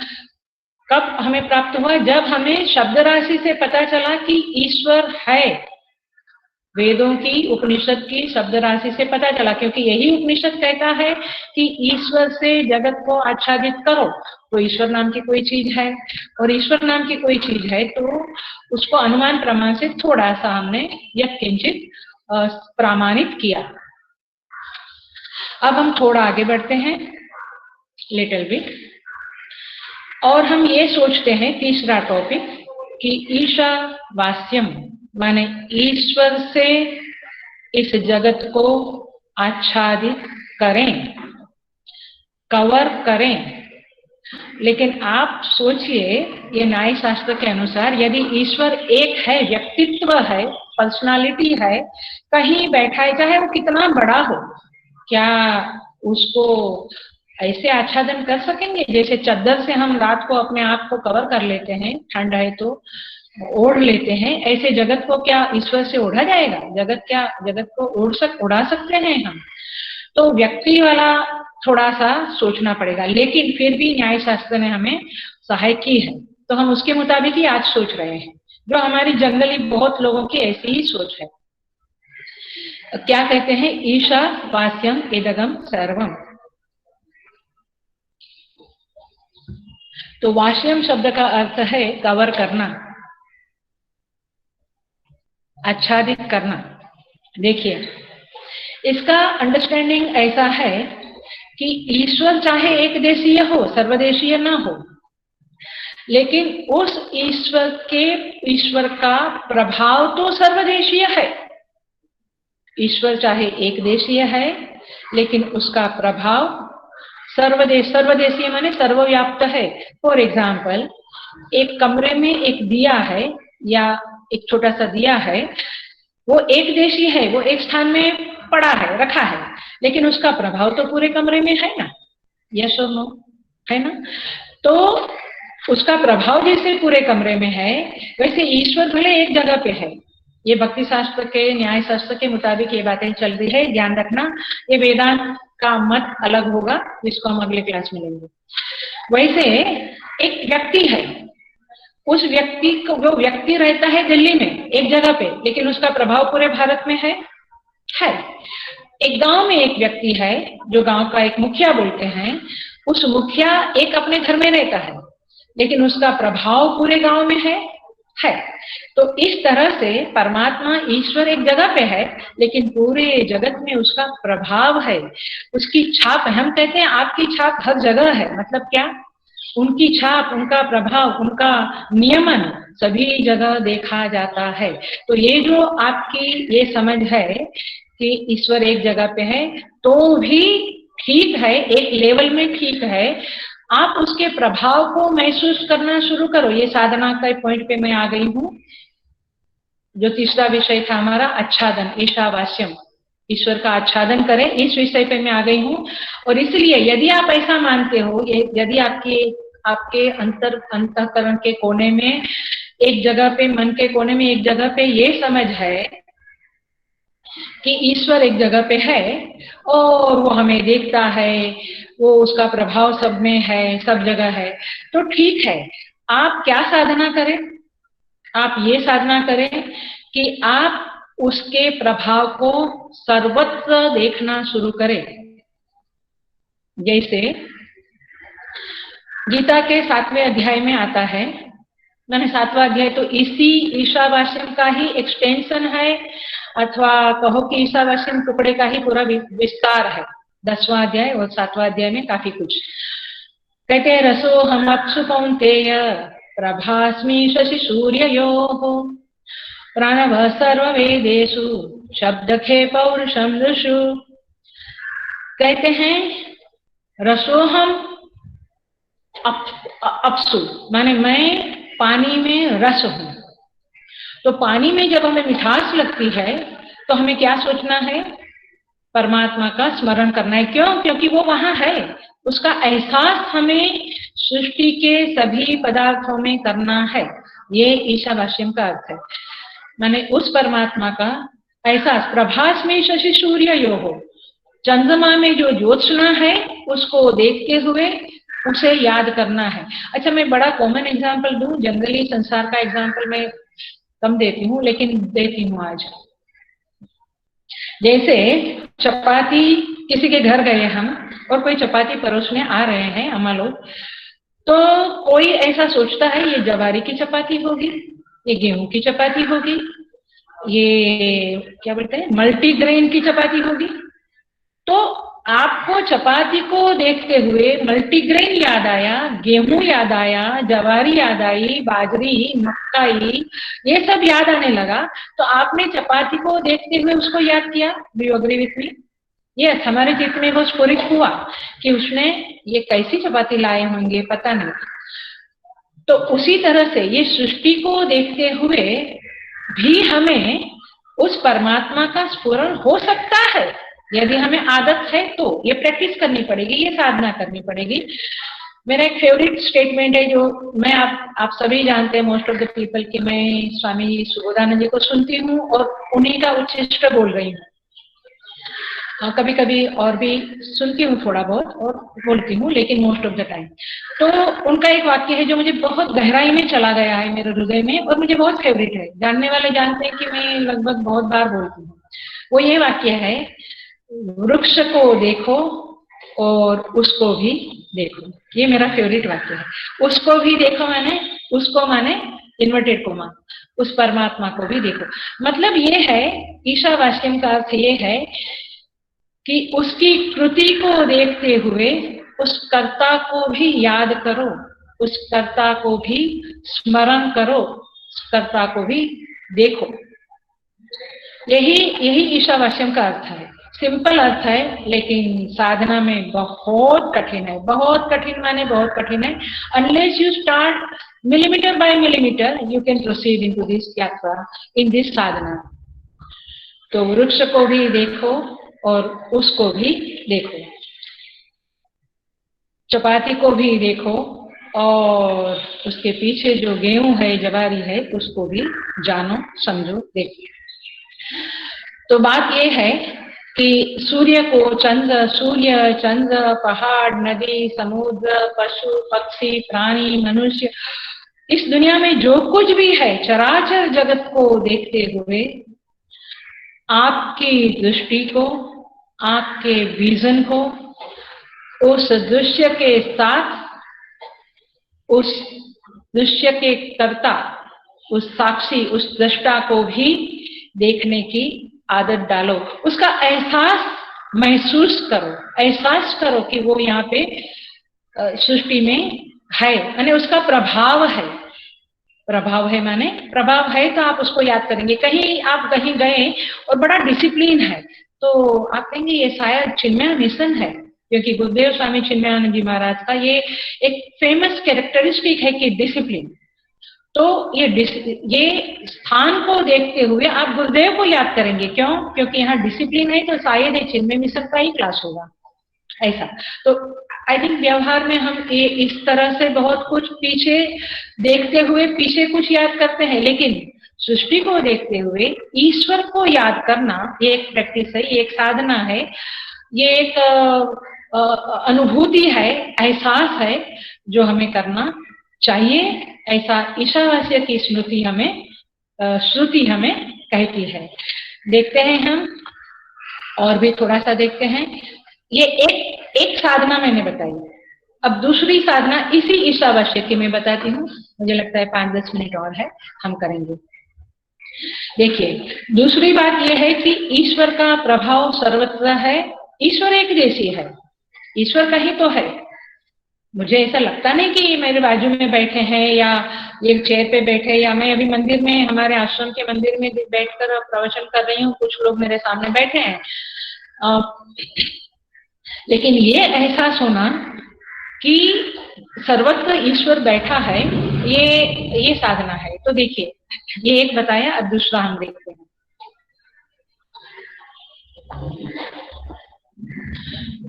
कब हमें प्राप्त हुआ? जब हमें शब्द राशि से पता चला कि ईश्वर है। वेदों की, उपनिषद की शब्द राशि से पता चला, क्योंकि यही उपनिषद कहता है कि ईश्वर से जगत को आच्छादित करो, तो ईश्वर नाम की कोई चीज है, और ईश्वर नाम की कोई चीज है तो उसको अनुमान प्रमाण से थोड़ा सा हमने यत्किंचित प्रमाणित किया। अब हम थोड़ा आगे बढ़ते हैं, लिटिल बिट, और हम ये सोचते हैं तीसरा टॉपिक कि ईशावास्यम माने ईश्वर से इस जगत को आच्छादित करें, कवर करें। लेकिन आप सोचिए, ये न्याय शास्त्र के अनुसार यदि ईश्वर एक है, व्यक्तित्व है, पर्सनालिटी है, कहीं बैठा है, चाहे वो कितना बड़ा हो, क्या उसको ऐसे आच्छादन कर सकेंगे? जैसे चद्दर से हम रात को अपने आप को कवर कर लेते हैं, ठंड है तो ओढ़ लेते हैं, ऐसे जगत को क्या ईश्वर से ओढ़ा जाएगा? जगत को उड़ा सकते हैं हम? तो व्यक्ति वाला थोड़ा सा सोचना पड़ेगा, लेकिन फिर भी न्याय शास्त्र ने हमें सहाय की है, तो हम उसके मुताबिक ही आज सोच रहे हैं, जो हमारी जनरली बहुत लोगों की ऐसी ही सोच है। क्या कहते हैं? ईशावास्यम इदगम सर्वम। तो वास्यम शब्द का अर्थ है कवर करना, आच्छादित करना। देखिए, इसका अंडरस्टैंडिंग ऐसा है कि ईश्वर चाहे एक देशीय हो, सर्वदेशीय ना हो, लेकिन उस ईश्वर का प्रभाव तो सर्वदेशीय है। ईश्वर चाहे एक देशीय है, लेकिन उसका प्रभाव सर्वदेशीय माने सर्वव्याप्त है। फॉर एग्जाम्पल, एक कमरे में एक दिया है या एक छोटा सा दिया है, वो एक देशीय है, वो एक स्थान में पड़ा है, रखा है, लेकिन उसका प्रभाव तो पूरे कमरे में है ना, यस और नो, है ना? तो उसका प्रभाव जैसे पूरे कमरे में है, वैसे ईश्वर भले एक जगह पे है। ये भक्ति शास्त्र के, न्याय शास्त्र के मुताबिक ये बातें चल रही है, ध्यान रखना। ये वेदांत का मत अलग होगा, जिसको हम अगले क्लास में लेंगे। वैसे एक व्यक्ति है, उस व्यक्ति को, वो व्यक्ति रहता है दिल्ली में एक जगह पे, लेकिन उसका प्रभाव पूरे भारत में है। एक गांव में एक व्यक्ति है, जो गांव का एक मुखिया बोलते हैं, उस मुखिया एक अपने घर में रहता है, लेकिन उसका प्रभाव पूरे गांव में है। तो इस तरह से परमात्मा ईश्वर एक जगह पे है, लेकिन पूरे जगत में उसका प्रभाव है, उसकी छाप। हम कहते हैं आपकी छाप हर जगह है, मतलब क्या? उनकी छाप, उनका प्रभाव, उनका नियमन सभी जगह देखा जाता है। तो ये जो आपकी ये समझ है कि ईश्वर एक जगह पे है, तो भी ठीक है, एक लेवल में ठीक है। आप उसके प्रभाव को महसूस करना शुरू करो। ये साधना का पॉइंट पे मैं आ गई हूँ, जो तीसरा विषय था हमारा, आच्छादन, ईशावास्यम, ईश्वर का आच्छादन करें, इस विषय पे मैं आ गई हूँ। और इसलिए यदि आप ऐसा मानते हो, यदि आपके अंतःकरण के कोने में एक जगह पे, मन के कोने में एक जगह पे ये समझ है कि ईश्वर एक जगह पे है और वो हमें देखता है, वो उसका प्रभाव सब में है, सब जगह है, तो ठीक है। आप क्या साधना करें? आप ये साधना करें कि आप उसके प्रभाव को सर्वत्र देखना शुरू करें। जैसे गीता के 7वें अध्याय में आता है, मैंने 7वां अध्याय तो इसी ईशावास्यम का ही एक्सटेंशन है, अथवा कहो कि ईशावास्यम टुकड़े का ही पूरा विस्तार है। 10वां अध्याय और 7वां अध्याय में काफी कुछ कहते हैं। रसो हम अप्सु कौन्तेय प्रभास्मि शशि सूर्ययोः प्राणवः सर्ववेदेषु शब्दखे पौरुषं ऋषु। कहते हैं रसोहम अप्सु माने मैं पानी में रस हूं। तो पानी में जब हमें मिठास लगती है तो हमें क्या सोचना है? परमात्मा का स्मरण करना है। क्यों? क्योंकि वो वहां है। उसका एहसास हमें सृष्टि के सभी पदार्थों में करना है। ये ईशावास्यम का अर्थ है, माने उस परमात्मा का एहसास। प्रभास में शशि सूर्य योग, चंद्रमा में जो ज्योत्सना है उसको देखते हुए उसे याद करना है। अच्छा, मैं बड़ा कॉमन एग्जांपल दूं, जनरली संसार का एग्जांपल मैं कम देती हूँ, लेकिन देती हूँ आज। जैसे चपाती किसी के घर गए हम और कोई चपाती परोसने आ रहे हैं अम्मा लोग, तो कोई ऐसा सोचता है ये जवारी की चपाती होगी, ये गेहूं की चपाती होगी, ये क्या बोलते हैं मल्टीग्रेन की चपाती होगी। तो आपको चपाती को देखते हुए मल्टीग्रेन याद आया, गेहूं याद आया, जवारी याद आई, बाजरी, मक्काई, ये सब याद आने लगा, तो आपने चपाती को देखते हुए उसको याद किया। Do you agree with me? Yes, हमारे चित्त में वो स्फुरित हुआ कि उसने ये कैसी चपाती लाए होंगे पता नहीं। तो उसी तरह से ये सृष्टि को देखते हुए भी हमें उस परमात्मा का स्फुरण हो सकता है, यदि हमें आदत है तो। ये प्रैक्टिस करनी पड़ेगी, ये साधना करनी पड़ेगी। मेरा एक फेवरेट स्टेटमेंट है जो मैं आप सभी जानते हैं, मोस्ट ऑफ द पीपल, कि मैं स्वामी जी सुबोधानंद जी को सुनती हूँ और उन्हीं का उच्चिष्ट बोल रही हूँ। कभी कभी और भी सुनती हूँ थोड़ा बहुत और बोलती हूँ, लेकिन मोस्ट ऑफ द टाइम। तो उनका एक वाक्य है जो मुझे बहुत गहराई में चला गया है मेरे हृदय में और मुझे बहुत फेवरेट है। जानने वाले जानते हैं कि मैं लगभग बहुत बार बोलती हूँ। वो ये वाक्य है, वृक्ष को देखो और उसको भी देखो। ये मेरा फेवरेट वाक्य है। उसको भी देखो माने, उसको माने इन्वर्टेड कोमा, उस परमात्मा को भी देखो। मतलब ये है, ईशावास्यम का अर्थ ये है कि उसकी कृति को देखते हुए उस कर्ता को भी याद करो, उस कर्ता को भी स्मरण करो, उस कर्ता को भी देखो। यही ईशावास्यम का अर्थ है। सिंपल अर्थ है, लेकिन साधना में बहुत कठिन है। बहुत कठिन माने बहुत कठिन है। Unless you start millimetre by millimetre, you can proceed into this यात्रा, इन दिस साधना। तो वृक्ष को भी देखो और उसको भी देखो, चपाती को भी देखो और उसके पीछे जो गेहूं है, जवारी है, उसको भी जानो, समझो, देखो। तो बात यह है कि सूर्य को चंद्र, सूर्य, चंद्र, पहाड़, नदी, समुद्र, पशु, पक्षी, प्राणी, मनुष्य, इस दुनिया में जो कुछ भी है चराचर जगत को देखते हुए आपकी दृष्टि को, आपके विजन को उस दृश्य के साथ, उस दृश्य के कर्ता, उस साक्षी, उस दृष्टा को भी देखने की आदत डालो। उसका एहसास महसूस करो, एहसास करो कि वो यहाँ पे सृष्टि में है, यानी उसका प्रभाव है। प्रभाव है माने प्रभाव है तो आप उसको याद करेंगे। कहीं आप कहीं गए और बड़ा डिसिप्लिन है तो आप कहेंगे ये शायद चिन्मय मिशन है, क्योंकि गुरुदेव स्वामी चिन्मयानंद जी महाराज का ये एक फेमस कैरेक्टरिस्टिक है कि डिसिप्लिन। तो ये स्थान को देखते हुए आप गुरुदेव को याद करेंगे। क्यों? क्योंकि यहाँ डिसिप्लिन है, तो शायद ये चिन्मय मिशन का ही क्लास होगा, ऐसा। तो आई थिंक व्यवहार में हम ये इस तरह से बहुत कुछ पीछे देखते हुए पीछे कुछ याद करते हैं, लेकिन सृष्टि को देखते हुए ईश्वर को याद करना ये एक प्रैक्टिस है, ये एक साधना है, ये एक अनुभूति है, एहसास है जो हमें करना चाहिए। ऐसा ईशावास्य की स्मृति हमें, श्रुति हमें कहती है। देखते हैं हम और भी थोड़ा सा देखते हैं। ये एक साधना मैंने बताई। अब दूसरी साधना इसी ईशावास्य की मैं बताती हूँ। मुझे लगता है 5-10 मिनट और है, हम करेंगे। देखिए, दूसरी बात यह है कि ईश्वर का प्रभाव सर्वत्र है। ईश्वर एक जैसी है, ईश्वर का ही तो है। मुझे ऐसा लगता नहीं कि मेरे बाजू में बैठे हैं या एक चेयर पे बैठे, या मैं अभी मंदिर में, हमारे आश्रम के मंदिर में बैठकर प्रवचन कर रही हूँ, कुछ लोग मेरे सामने बैठे हैं। लेकिन ये एहसास होना कि सर्वत्र ईश्वर बैठा है, ये साधना है। तो देखिए, ये एक बताया, अब दूसरा हम देखते हैं।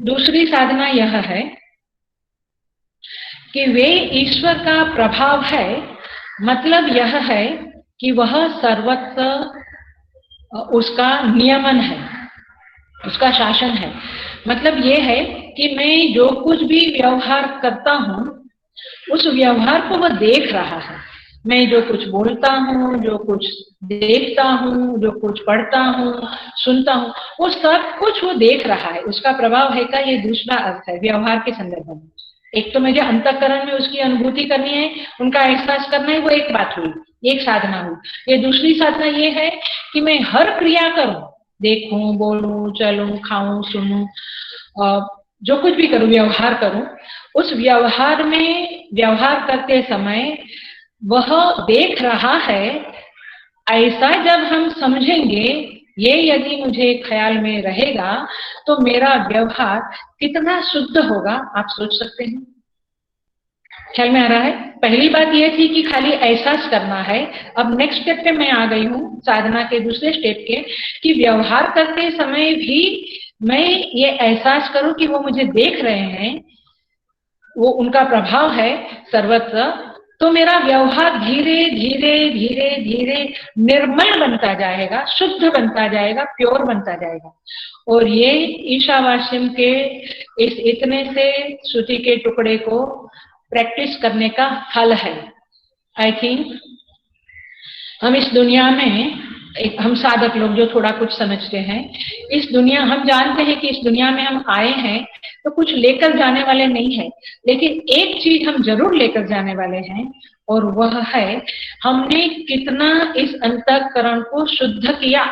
दूसरी साधना यह है कि वे ईश्वर का प्रभाव है, मतलब यह है कि वह सर्वत्र उसका नियमन है, उसका शासन है। मतलब ये है कि मैं जो कुछ भी व्यवहार करता हूँ उस व्यवहार को वह देख रहा है। मैं जो कुछ बोलता हूँ, जो कुछ देखता हूँ, जो कुछ पढ़ता हूँ, सुनता हूँ, वो सब कुछ वो देख रहा है, उसका प्रभाव है का, ये दूसरा अर्थ है व्यवहार के संदर्भ में। एक तो मुझे अंतःकरण में उसकी अनुभूति करनी है, उनका एहसास करना है, वो एक बात हुई, एक साधना हुई। ये दूसरी साधना ये है कि मैं हर क्रिया करूं, देखूं, बोलूं, चलूं, खाऊं, सुनूं, जो कुछ भी करूं, व्यवहार करूं, उस व्यवहार में व्यवहार करते समय वह देख रहा है, ऐसा जब हम समझेंगे, ये यदि मुझे ख्याल में रहेगा तो मेरा व्यवहार कितना शुद्ध होगा, आप सोच सकते हैं। ख्याल में आ रहा है? पहली बात ये थी कि खाली एहसास करना है। अब नेक्स्ट स्टेप पे मैं आ गई हूँ, साधना के दूसरे स्टेप के, कि व्यवहार करते समय भी मैं ये एहसास करूं कि वो मुझे देख रहे हैं, वो उनका प्रभाव है सर्वत्र, तो मेरा व्यवहार धीरे धीरे धीरे धीरे निर्मल बनता जाएगा, शुद्ध बनता जाएगा, प्योर बनता जाएगा। और ये ईशावास्यम के इस इतने से श्रुति के टुकड़े को प्रैक्टिस करने का फल है। आई थिंक हम इस दुनिया में, हम साधक लोग जो थोड़ा कुछ समझते हैं, इस दुनिया, हम जानते हैं कि इस दुनिया में हम आए हैं तो कुछ लेकर जाने वाले नहीं है, लेकिन एक चीज हम जरूर लेकर जाने वाले हैं, और वह है हमने कितना इस अंतःकरण को शुद्ध किया।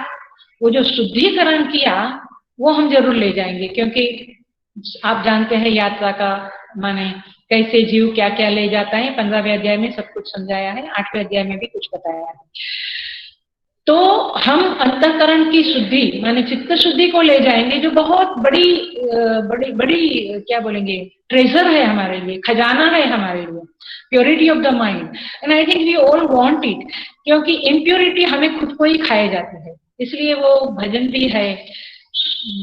वो जो शुद्धिकरण किया वो हम जरूर ले जाएंगे, क्योंकि आप जानते हैं यात्रा का माने, कैसे जीव क्या क्या ले जाता है। 15वें अध्याय में सब कुछ समझाया है, 8वें अध्याय में भी कुछ बताया है। तो हम अंतःकरण की शुद्धि माने चित्त शुद्धि को ले जाएंगे, जो बहुत बड़ी बड़ी बड़ी क्या बोलेंगे, ट्रेजर है हमारे लिए, खजाना है हमारे लिए, purity of the mind. And I think we all want it, क्योंकि इम्प्योरिटी हमें खुद को ही खाए जाती है। इसलिए वो भजन भी है,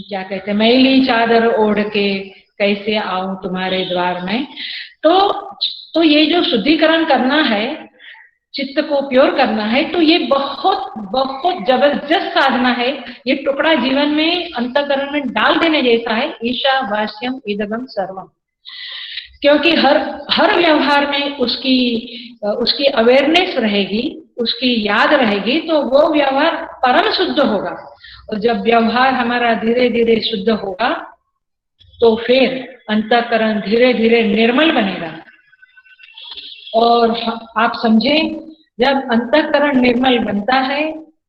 क्या कहते हैं, मैली चादर ओढ़ के कैसे आऊं तुम्हारे द्वार में। तो ये जो शुद्धिकरण करना है, चित्त को प्योर करना है, तो ये बहुत बहुत जबरदस्त साधना है। ये टुकड़ा जीवन में अंतःकरण में डाल देने जैसा है, ईशावास्यम इदगम सर्वम। क्योंकि हर व्यवहार में उसकी अवेयरनेस रहेगी, उसकी याद रहेगी, तो वो व्यवहार परम शुद्ध होगा। और जब व्यवहार हमारा धीरे धीरे शुद्ध होगा तो फिर अंतःकरण धीरे धीरे निर्मल बनेगा। और आप समझें, जब अंतःकरण निर्मल बनता है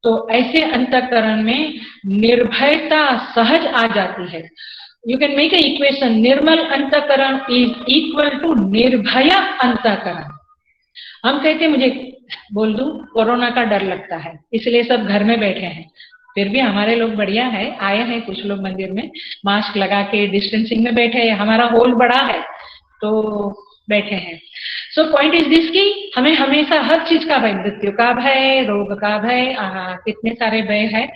तो ऐसे अंतःकरण में निर्भयता सहज आ जाती है। You can make a equation, निर्मल अंतःकरण इज इक्वल टू निर्भय अंतःकरण। हम कहते हैं, मुझे बोल दूं, कोरोना का डर लगता है इसलिए सब घर में बैठे हैं, फिर भी हमारे लोग बढ़िया है, आए हैं कुछ लोग मंदिर में, मास्क लगा के डिस्टेंसिंग में बैठे हैं, हमारा हॉल बड़ा है तो बैठे हैं। सो पॉइंट इज दिस कि हमें हमेशा हर चीज का भय, मृत्यु का भय, रोग का भय, कितने सारे भय है,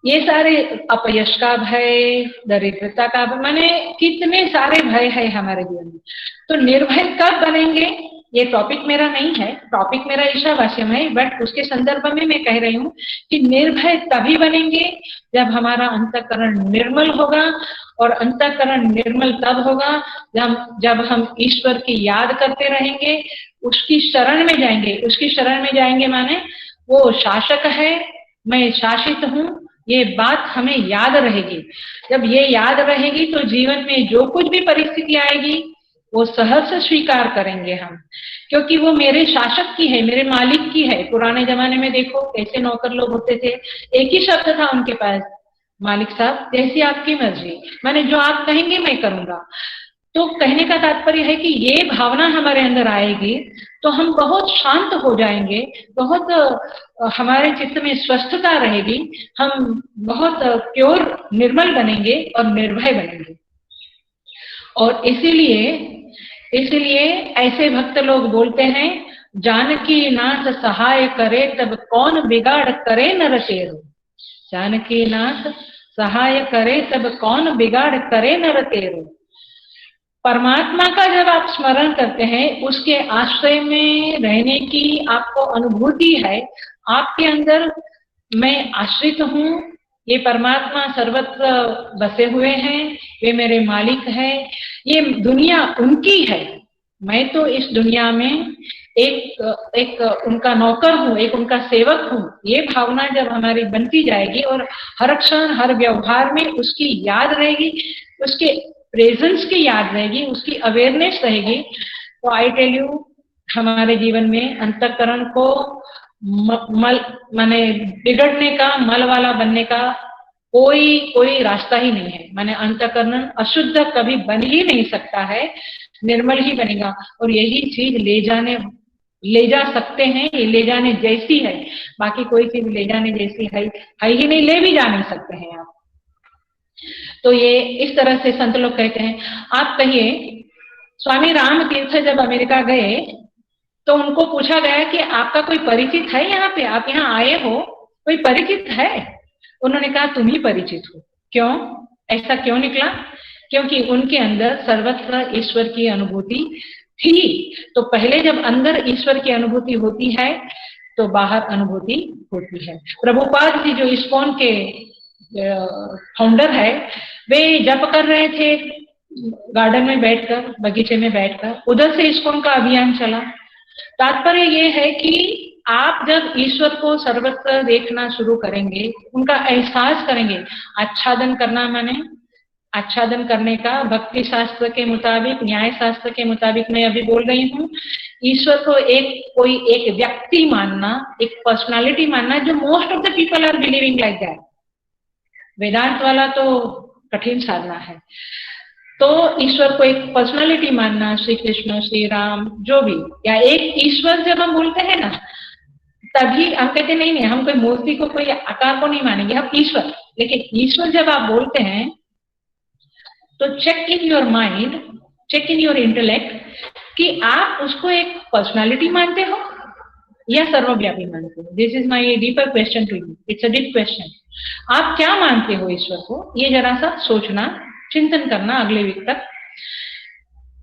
ये सारे, अपयश का भय, दरिद्रता का भय, माने कितने सारे भय है हमारे जीवन में। तो निर्भय कब बनेंगे, ये टॉपिक मेरा नहीं है, टॉपिक मेरा ईशावास्यम है, बट उसके संदर्भ में मैं कह रही हूँ कि निर्भय तभी बनेंगे जब हमारा अंतःकरण निर्मल होगा। और अंतःकरण निर्मल तब होगा जब हम ईश्वर की याद करते रहेंगे, उसकी शरण में जाएंगे। उसकी शरण में जाएंगे माने वो शासक है, मैं शासित हूँ, ये बात हमें याद रहेगी। जब ये याद रहेगी तो जीवन में जो कुछ भी परिस्थिति आएगी वो सहज से स्वीकार करेंगे हम, क्योंकि वो मेरे शासक की है, मेरे मालिक की है। पुराने जमाने में देखो कैसे नौकर लोग होते थे, एक ही शब्द था उनके पास, मालिक साहब जैसी आपकी मर्जी, माने जो आप कहेंगे मैं करूंगा। तो कहने का तात्पर्य है कि ये भावना हमारे अंदर आएगी तो हम बहुत शांत हो जाएंगे, बहुत हमारे चित्त में स्वस्थता रहेगी, हम बहुत प्योर निर्मल बनेंगे और निर्भय बनेंगे। और इसीलिए ऐसे भक्त लोग बोलते हैं, जानकी नाथ सहाय करे तब कौन बिगाड़ करे नर तेरो। जानकी नाथ सहाय करे तब कौन बिगाड़ करे नर तेरो। परमात्मा का जब आप स्मरण करते हैं, उसके आश्रय में रहने की आपको अनुभूति है, आपके अंदर मैं आश्रित हूँ, ये परमात्मा सर्वत्र बसे हुए हैं, वे मेरे मालिक हैं, ये दुनिया उनकी है, मैं तो इस दुनिया में एक उनका नौकर हूँ, एक उनका सेवक हूँ, ये भावना जब हमारी बनती जाएगी और हर क्षण हर व्यवहार में उसकी याद रहेगी, उसके प्रेजेंस की याद रहेगी, उसकी अवेयरनेस रहेगी, तो आई टेल यू हमारे जीवन में अंतःकरण को मल माने बिगड़ने का, मल वाला बनने का कोई रास्ता ही नहीं है। माने अंतःकरण अशुद्ध कभी बन ही नहीं सकता है, निर्मल ही बनेगा। और यही चीज ले जा सकते हैं, ये ले जाने जैसी है, बाकी कोई चीज ले जाने जैसी है ही नहीं, ले भी जा नहीं सकते हैं आप। तो ये इस तरह से संत लोग कहते हैं। आप कहिए स्वामी राम तीर्थ जब अमेरिका गए तो उनको पूछा गया कि आपका कोई परिचित है यहाँ पे, आप यहाँ आए हो, कोई परिचित है? उन्होंने कहा तुम ही परिचित हो। क्यों? ऐसा क्यों निकला? क्योंकि उनके अंदर सर्वत्र ईश्वर की अनुभूति थी। तो पहले जब अंदर ईश्वर की अनुभूति होती है तो बाहर अनुभूति होती है। प्रभुपाद जी जो इस्कॉन के फाउंडर है, वे जप कर रहे थे गार्डन में बैठकर, बगीचे में बैठकर, उधर से इस्कॉन का अभियान चला। तात्पर्य ये है कि आप जब ईश्वर को सर्वत्र देखना शुरू करेंगे, उनका एहसास करेंगे। आच्छादन करना माने आच्छादन करने का भक्ति शास्त्र के मुताबिक, न्याय शास्त्र के मुताबिक मैं अभी बोल रही हूँ, ईश्वर को कोई एक व्यक्ति मानना, एक पर्सनालिटी मानना, जो most of the people are believing like that. Vedanta वाला तो कठिन साधना है। तो ईश्वर को एक पर्सनालिटी मानना, श्री कृष्ण, श्री राम, जो भी, या एक ईश्वर जब हम बोलते हैं ना, तभी हम कहते नहीं, हम कोई मूर्ति को, कोई आकार को नहीं मानेंगे, हम ईश्वर। लेकिन ईश्वर जब आप बोलते हैं तो check in your mind, check in your intellect कि आप उसको एक पर्सनालिटी मानते हो या सर्वव्यापी मानते हो। This is my deeper question to you, it's a deep question. आप क्या मानते हो ईश्वर को, ये जरा सा सोचना, चिंतन करना अगले वीक तक।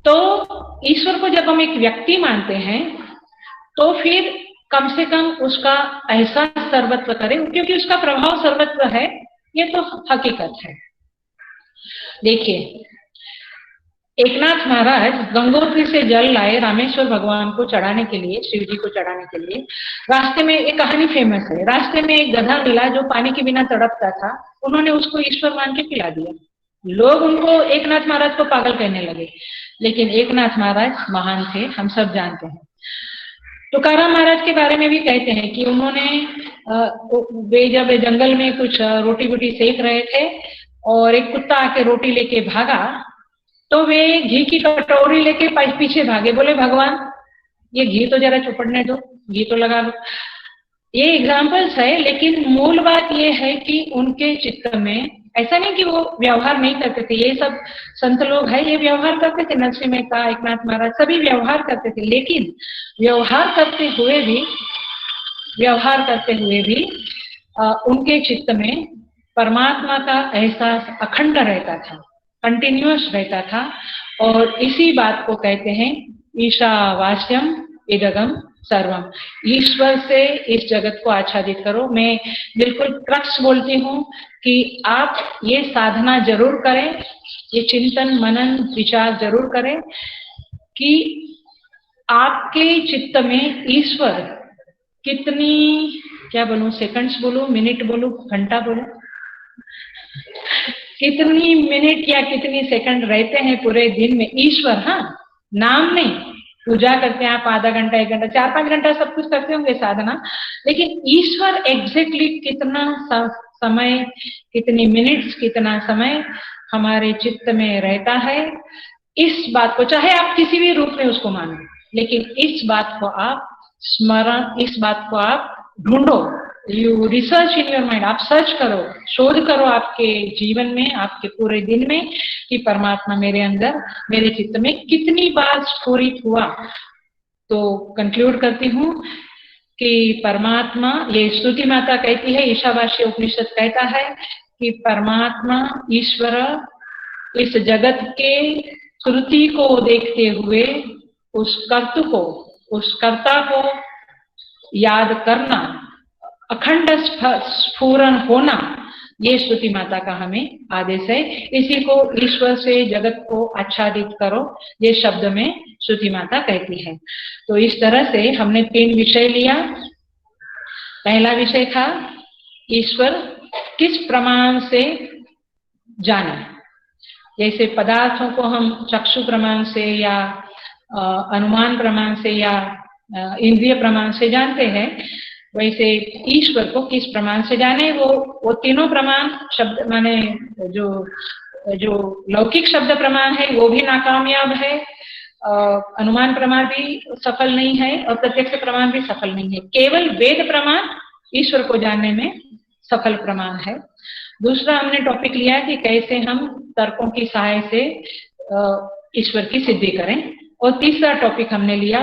तो ईश्वर को जब हम एक व्यक्ति मानते हैं तो फिर कम से कम उसका एहसास सर्वत्र करें, क्योंकि उसका प्रभाव सर्वत्र है, ये तो हकीकत है। देखिए, एकनाथ महाराज गंगोत्री से जल लाए रामेश्वर भगवान को चढ़ाने के लिए, शिव जी को चढ़ाने के लिए। रास्ते में एक कहानी फेमस है, रास्ते में एक गधा मिला जो पानी के बिना तड़पता था, उन्होंने उसको ईश्वर मान के पिला दिया। लोग उनको एकनाथ महाराज को पागल कहने लगे, लेकिन एकनाथ महाराज महान थे, हम सब जानते हैं। तुकाराम महाराज के बारे में भी कहते हैं कि उन्होंने वे जब जंगल में कुछ रोटी वोटी सेक रहे थे और एक कुत्ता आके रोटी लेके भागा, तो वे घी की कटोरी लेके पीछे भागे, बोले भगवान ये घी तो जरा चुपड़ने दो, घी तो लगा दो। ये एग्जाम्पल्स है, लेकिन मूल बात ये है कि उनके चित्त में, ऐसा नहीं कि वो व्यवहार नहीं करते थे, ये सब संत लोग हैं, ये व्यवहार करते थे, नरसिंह मेहता, एकनाथ महाराज सभी व्यवहार करते थे, लेकिन व्यवहार करते हुए भी उनके चित्त में परमात्मा का एहसास अखंड रहता था, कंटिन्यूअस रहता था। और इसी बात को कहते हैं ईशावास्यम इदगम सर्वम, ईश्वर से इस जगत को आच्छादित करो। मैं बिल्कुल क्रक्स बोलती हूँ कि आप ये साधना जरूर करें, ये चिंतन मनन विचार जरूर करें कि आपके चित्त में ईश्वर कितनी, क्या बोलूं, सेकंड्स बोलूं, मिनट बोलूं, घंटा बोलूं, कितनी मिनट या कितनी सेकंड रहते हैं पूरे दिन में ईश्वर। हाँ, नाम नहीं, पूजा करते हैं आप आधा घंटा, 1 घंटा, 4-5 घंटा सब कुछ करते होंगे साधना, लेकिन ईश्वर एग्जैक्टली कितना समय, कितनी मिनट्स, कितना समय हमारे चित्त में रहता है, इस बात को, चाहे आप किसी भी रूप में उसको मानो, लेकिन इस बात को आप स्मरण, इस बात को आप ढूंढो। You research in your mind, आप सर्च करो, शोध करो आपके जीवन में, आपके पूरे दिन में कि परमात्मा मेरे अंदर, मेरे चित्त में कितनी बार स्फुरित हुआ। तो कंक्लूड करती हूँ कि परमात्मा, ये स्तुति माता कहती है, ईशावास्य उपनिषद कहता है कि परमात्मा ईश्वर इस जगत के श्रुति को देखते हुए उस कर्तु को, उस कर्ता को याद करना, अखंड स्फुरण होना, ये स्तुति माता का हमें आदेश है। इसी को ईश्वर से जगत को आच्छादित करो, ये शब्द में श्रुति माता कहती है। तो इस तरह से हमने 3 विषय लिया। पहला विषय था ईश्वर किस प्रमाण से जाने। जैसे पदार्थों को हम चक्षु प्रमाण से या अनुमान प्रमाण से या इंद्रिय प्रमाण से जानते हैं, वैसे ईश्वर को किस प्रमाण से जाने। वो तीनों प्रमाण शब्द माने जो लौकिक शब्द प्रमाण है वो भी नाकामयाब है, अनुमान प्रमाण भी सफल नहीं है और प्रत्यक्ष प्रमाण भी सफल नहीं है। केवल वेद प्रमाण ईश्वर को जानने में सफल प्रमाण है। दूसरा हमने टॉपिक लिया कि कैसे हम तर्कों की सहायता से ईश्वर की सिद्धि करें। और तीसरा टॉपिक हमने लिया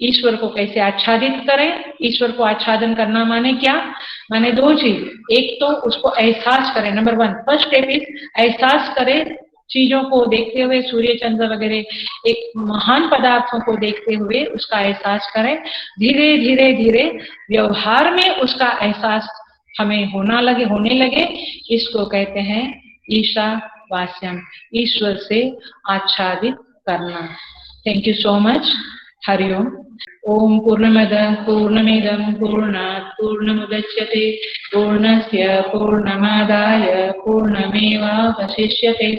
ईश्वर को कैसे आच्छादित करें। ईश्वर को आच्छादन करना माने क्या, माने 2 चीज। एक तो उसको एहसास करें, नंबर 1 फर्स्ट स्टेप इज एहसास करें चीजों को देखते हुए, सूर्य चंद्र वगैरह एक महान पदार्थों को देखते हुए उसका एहसास करें। धीरे धीरे धीरे व्यवहार में उसका एहसास हमें होने लगे। इसको कहते हैं ईशावास्यम, ईश्वर से आच्छादित करना। Thank you so much. Hari Om. ओम पूर्णमदः पूर्णमिदं पूर्णात् पूर्णमुदच्यते पूर्णस्य पूर्णमादाय पूर्णमेवावशिष्यते।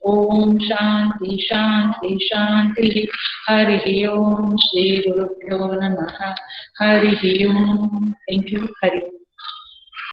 ओम शांति शांति शांति। हरि ओम। श्री गुरुभ्यो नमः। Hari Om. Thank you. Hari Om.